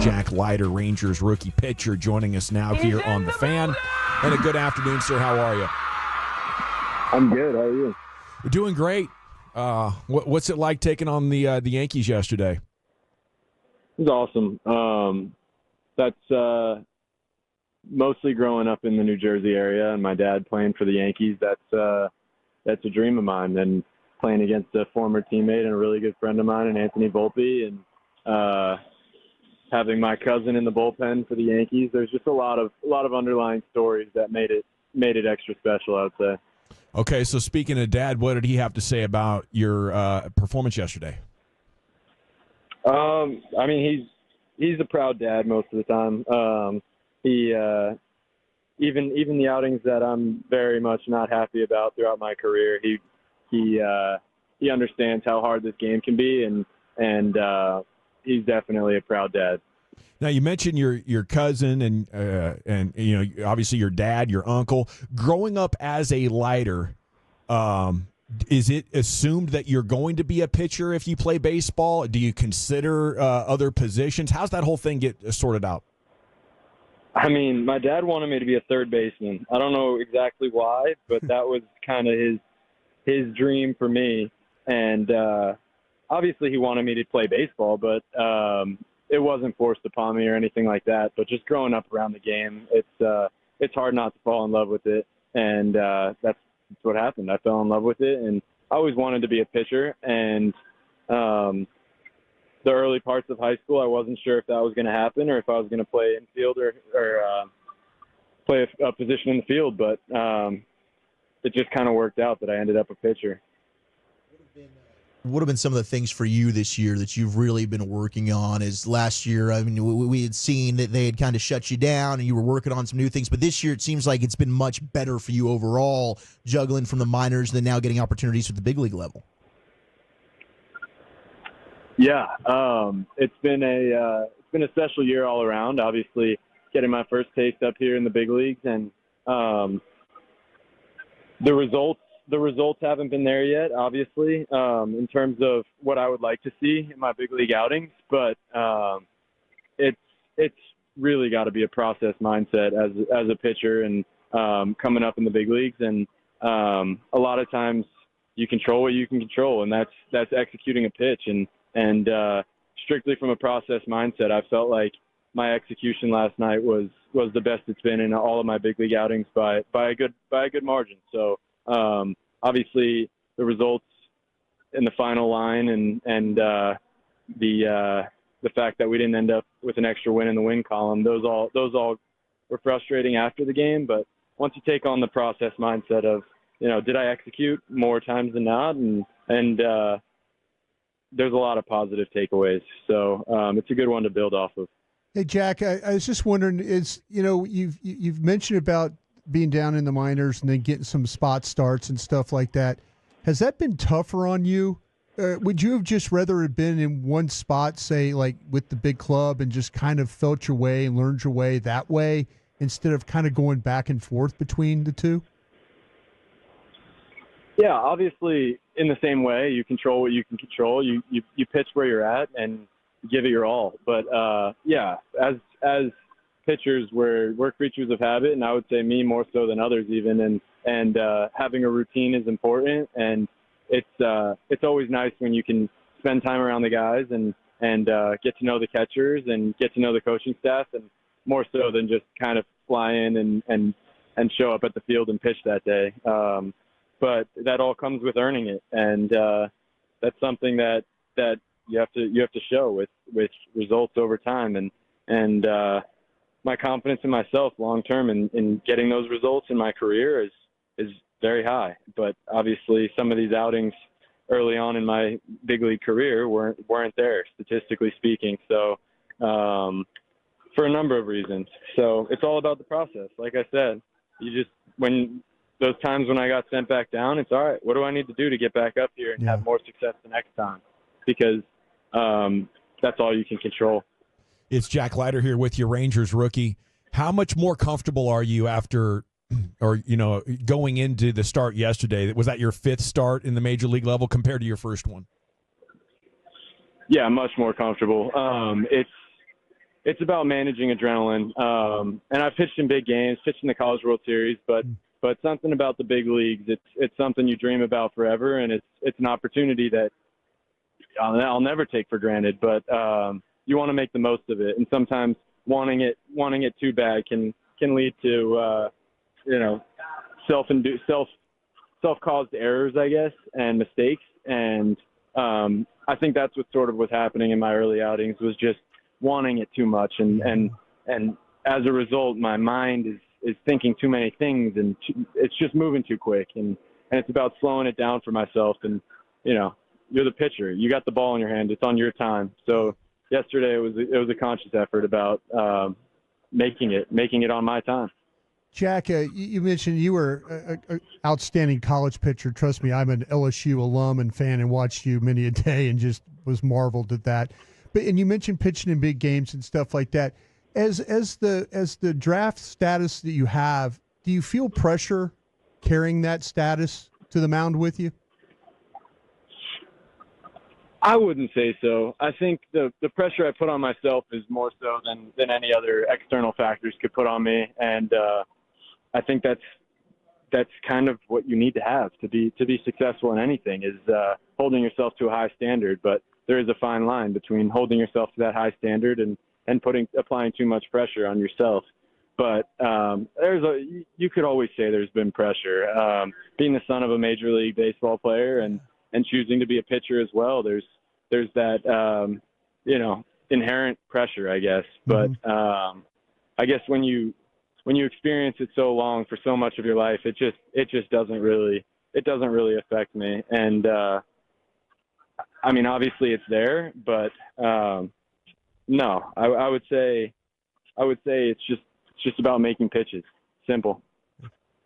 Jack Leiter, Rangers rookie pitcher, joining us now here on The Fan. And a good afternoon, sir. How are you? I'm good. How are you? We're doing great. What's it like taking on the Yankees yesterday? It was awesome. That's mostly growing up in the New Jersey area, and my dad playing for the Yankees. That's a dream of mine. And playing against a former teammate and a really good friend of mine, and Anthony Volpe, and having my cousin in the bullpen for the Yankees. There's just a lot of underlying stories that made it extra special, I would say. Okay, so speaking of Dad, what did he have to say about your performance yesterday? I mean, he's a proud dad most of the time. He even the outings that I'm very much not happy about throughout my career, he understands how hard this game can be, and he's definitely a proud dad. Now, you mentioned your cousin and you know, obviously your dad, your uncle. Growing up as a Leiter, is it assumed that you're going to be a pitcher if you play baseball? Do you consider other positions? How's that whole thing get sorted out? I mean, my dad wanted me to be a third baseman. I don't know exactly why, but that was kind of his dream for me. And obviously he wanted me to play baseball, but it wasn't forced upon me or anything like that. But just growing up around the game, it's hard not to fall in love with it, and that's what happened. I fell in love with it, and I always wanted to be a pitcher. And the early parts of high school, I wasn't sure if that was going to happen or if I was going to play infield or play a position in the field. But it just kind of worked out that I ended up a pitcher. What have been some of the things for you this year that you've really been working on? Is last year, I mean, we had seen that they had kind of shut you down and you were working on some new things, but this year it seems like it's been much better for you overall, juggling from the minors and then now getting opportunities at the big league level. Yeah, it's been a special year all around. Obviously, getting my first taste up here in the big leagues, and the results haven't been there yet, obviously, in terms of what I would like to see in my big league outings. But it's really got to be a process mindset as a pitcher and coming up in the big leagues. And a lot of times you control what you can control, and that's executing a pitch. And strictly from a process mindset, I felt like my execution last night was the best it's been in all of my big league outings by a good margin. So obviously the results in the final line and the fact that we didn't end up with an extra win in the win column, those all were frustrating after the game. But once you take on the process mindset of, you know, did I execute more times than not? And there's a lot of positive takeaways. So it's a good one to build off of. Hey, Jack, I was just wondering, you've mentioned about being down in the minors and then getting some spot starts and stuff like that. Has that been tougher on you? Would you have just rather have been in one spot, say, like with the big club, and just kind of felt your way and learned your way that way instead of kind of going back and forth between the two? Yeah, obviously in the same way, you control what you can control. You pitch where you're at and give it your all. But yeah, as pitchers, we're creatures of habit, and I would say me more so than others even. And having a routine is important, and it's always nice when you can spend time around the guys and get to know the catchers and get to know the coaching staff, and more so than just kind of fly in and show up at the field and pitch that day. But that all comes with earning it, and that's something that you have to show with results over time, and my confidence in myself long term in getting those results in my career is very high. But obviously, some of these outings early on in my big league career weren't there, statistically speaking. So for a number of reasons. So it's all about the process. Like I said, when those times when I got sent back down, it's all right. What do I need to do to get back up here and have more success the next time? Because that's all you can control. It's Jack Leiter here with your Rangers rookie. How much more comfortable are you after, or going into the start yesterday? Was that your fifth start in the major league level compared to your first one? Yeah, much more comfortable. it's about managing adrenaline. And I've pitched in big games, pitched in the College World Series, but something about the big leagues, it's something you dream about forever, and it's an opportunity that I'll never take for granted. But you want to make the most of it, and sometimes wanting it too bad can lead to self-caused errors, I guess, and mistakes. And I think that's what sort of was happening in my early outings, was just wanting it too much, and as a result, my mind is thinking too many things, and it's just moving too quick, and it's about slowing it down for myself. And you're the pitcher, you got the ball in your hand, it's on your time. So yesterday it was a conscious effort about making it on my time. Jack, you mentioned you were an outstanding college pitcher. Trust me, I'm an LSU alum and fan, and watched you many a day and just was marveled at that. And you mentioned pitching in big games and stuff like that. As the draft status that you have, do you feel pressure carrying that status to the mound with you? I wouldn't say so. I think the pressure I put on myself is more so than any other external factors could put on me, and I think that's kind of what you need to have to be successful in anything, is holding yourself to a high standard. But there is a fine line between holding yourself to that high standard and applying too much pressure on yourself. But you could always say there's been pressure. Being the son of a Major League Baseball player and choosing to be a pitcher as well, there's that inherent pressure, I guess. But I guess when you experience it so long for so much of your life, it just doesn't really affect me. And I mean, obviously it's there, but no, I would say it's just about making pitches. Simple.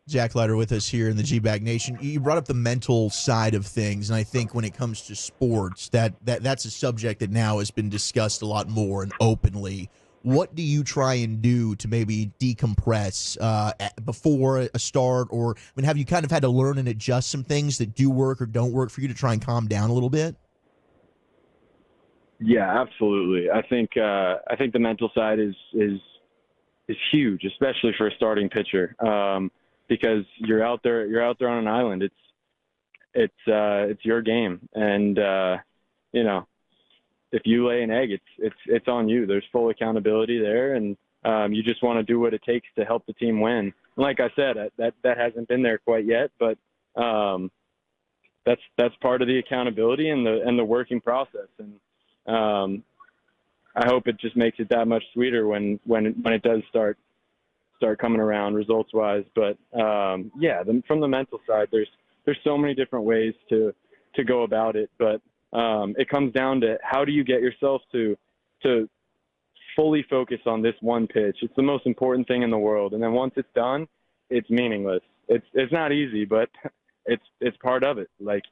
Jack Leiter with us here in the GBag Nation. You brought up the mental side of things, and I think when it comes to sports, that's a subject that now has been discussed a lot more and openly. What do you try and do to maybe decompress before a start, or have you kind of had to learn and adjust some things that do work or don't work for you to try and calm down a little bit? Yeah, absolutely. I think the mental side is huge, especially for a starting pitcher, because you're out there on an island. It's your game, and if you lay an egg, it's on you. There's full accountability there, and you just want to do what it takes to help the team win. And like I said, that hasn't been there quite yet, but that's part of the accountability and the working process. And I hope it just makes it that much sweeter when it does start coming around results wise. But from the mental side, there's so many different ways to go about it, but it comes down to how do you get yourself to fully focus on this one pitch. It's the most important thing in the world, and then once it's done, it's meaningless. It's not easy, but it's part of it. Like,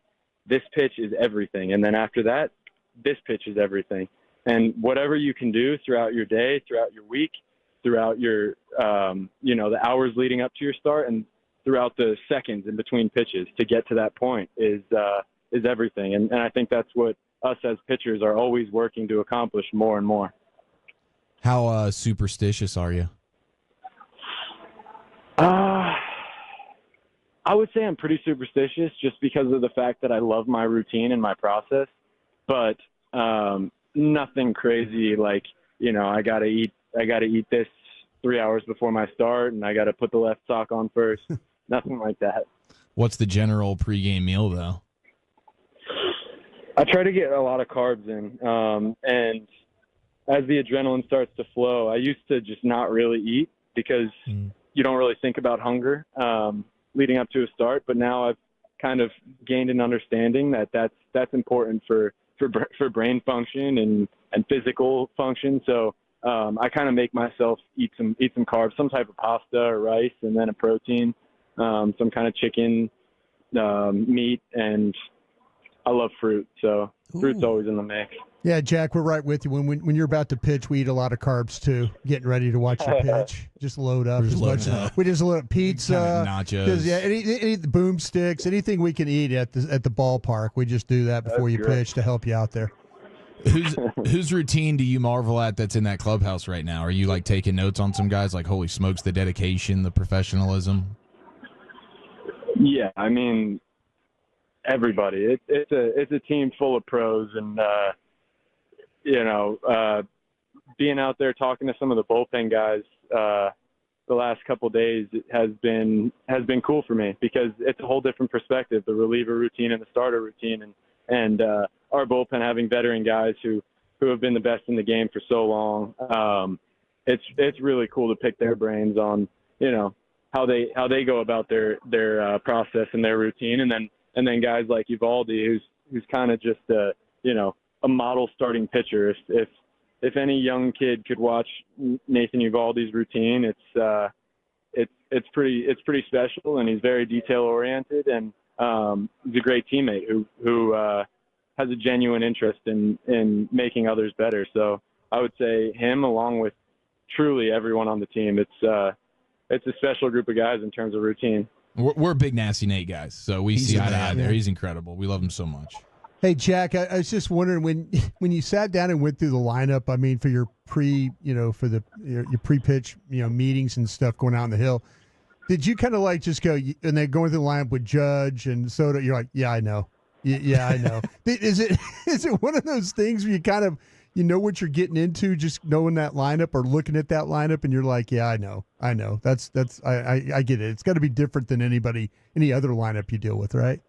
this pitch is everything, and then after that, this pitch is everything. And whatever you can do throughout your day, throughout your week, throughout your the hours leading up to your start, and throughout the seconds in between pitches to get to that point is everything. And I think that's what us as pitchers are always working to accomplish more and more. How superstitious are you? I would say I'm pretty superstitious, just because of the fact that I love my routine and my process, but nothing crazy like, I gotta eat this 3 hours before my start, and I gotta put the left sock on first. Nothing like that. What's the general pregame meal though? I try to get a lot of carbs in, and as the adrenaline starts to flow, I used to just not really eat because you don't really think about hunger leading up to a start. But now I've kind of gained an understanding that that's important for brain function and physical function. So I kind of make myself eat some carbs, some type of pasta or rice, and then a protein, some kind of chicken, meat, and I love fruit, so fruit's always in the mix. Yeah, Jack, we're right with you. When you're about to pitch, we eat a lot of carbs too. Getting ready to watch your pitch, just load up as much. We just load pizza, nachos, any boom sticks, anything we can eat at the ballpark. We just do that before you pitch to help you out there. Whose routine do you marvel at that's in that clubhouse right now? Are you like taking notes on some guys? Like, holy smokes, the dedication, the professionalism. Yeah, I mean, everybody. It's a team full of pros, and being out there talking to some of the bullpen guys the last couple of days has been cool for me, because it's a whole different perspective, the reliever routine and the starter routine, and our bullpen having veteran guys who have been the best in the game for so long. It's really cool to pick their brains on, how they go about their process and their routine, and then guys like Uvalde, who's kind of just a model starting pitcher. If any young kid could watch Nathan Uvalde's routine, it's pretty special, and he's very detail oriented, and he's a great teammate who has a genuine interest in making others better. So I would say him, along with truly everyone on the team. It's a special group of guys in terms of routine. We're big Nasty Nate guys, so we see eye to eye there. He's incredible. We love him so much. Hey, Jack, I was just wondering when you sat down and went through the lineup, I mean, for your your pre-pitch, meetings and stuff going out on the hill, did you kind of like just go, and then going through the lineup with Judge and Soto, you're like, yeah, I know. Yeah, I know. Is it one of those things where you kind of, what you're getting into, just knowing that lineup or looking at that lineup, and you're like, yeah, I know. That's I get it. It's got to be different than any other lineup you deal with, right?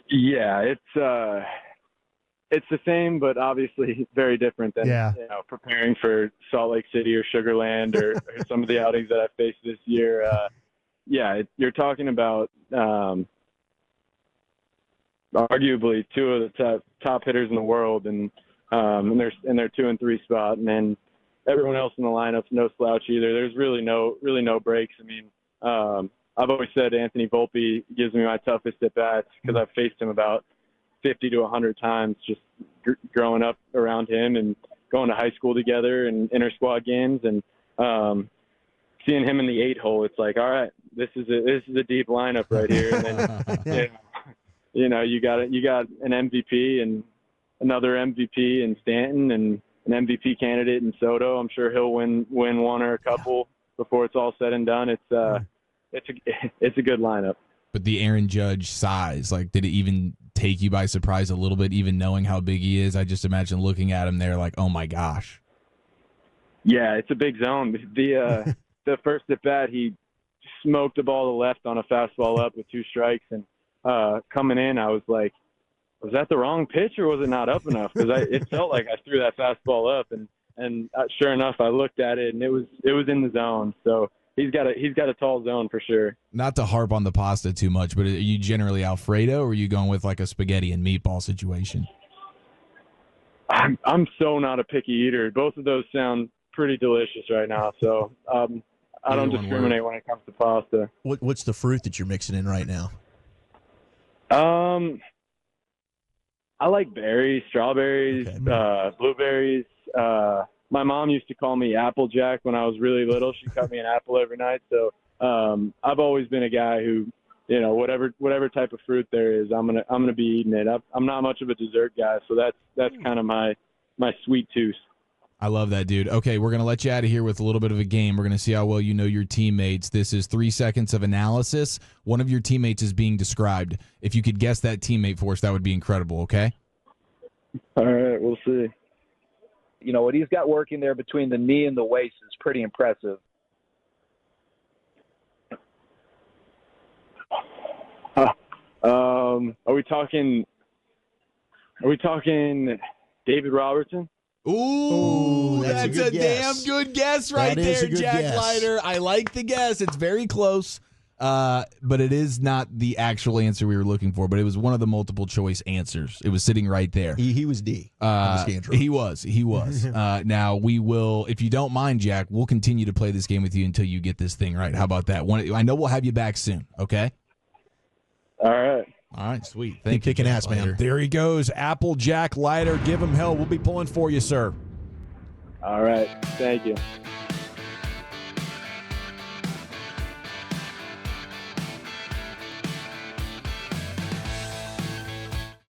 Yeah, it's the same, but obviously very different than preparing for Salt Lake City or Sugar Land or some of the outings that I faced this year. You're talking about arguably two of the top hitters in the world, and they're 2 and 3 spot, and then everyone else in the lineup's no slouch either. There's really no breaks. I mean, I've always said Anthony Volpe gives me my toughest at bats, because I've faced him about 50 to 100 times just growing up around him and going to high school together and inter squad games, and seeing him in the 8-hole. It's like, all right, this is a deep lineup right here. And then you got an MVP and another MVP in Stanton and an MVP candidate in Soto. I'm sure he'll win one or a couple before it's all said and done. It's a good lineup. But the Aaron Judge size, like, did it even take you by surprise a little bit, even knowing how big he is? I just imagine looking at him there like, oh my gosh. Yeah, it's a big zone. The first at bat, he smoked the ball to left on a fastball up with 2 strikes, and coming in, I was like, was that the wrong pitch or was it not up enough? Because it felt like I threw that fastball up, and sure enough, I looked at it and it was in the zone. So he's got a tall zone for sure. Not to harp on the pasta too much, but are you generally Alfredo, or are you going with like a spaghetti and meatball situation? I'm so not a picky eater. Both of those sound pretty delicious right now, so I don't discriminate when it comes to pasta. What's the fruit that you're mixing in right now? I like berries, strawberries, blueberries. My mom used to call me Applejack when I was really little. She cut me an apple every night. So I've always been a guy who, whatever type of fruit there is, I'm gonna be eating it. I'm not much of a dessert guy, so that's kind of my sweet tooth. I love that, dude. Okay, we're going to let you out of here with a little bit of a game. We're going to see how well you know your teammates. This is 3 seconds of analysis. One of your teammates is being described. If you could guess that teammate for us, that would be incredible, okay? All right, we'll see. What he's got working there between the knee and the waist is pretty impressive. Are we talking David Robertson? Ooh, that's a damn good guess right there, Jack Leiter. I like the guess. It's very close, but it is not the actual answer we were looking for, but it was one of the multiple choice answers. It was sitting right there. He was D. He was. Now, we will, if you don't mind, Jack, we'll continue to play this game with you until you get this thing right. How about that? I know we'll have you back soon, okay? All right. All right, sweet. Thank you, kicking ass, man. There he goes, Jack Leiter. Give him hell. We'll be pulling for you, sir. All right. Thank you.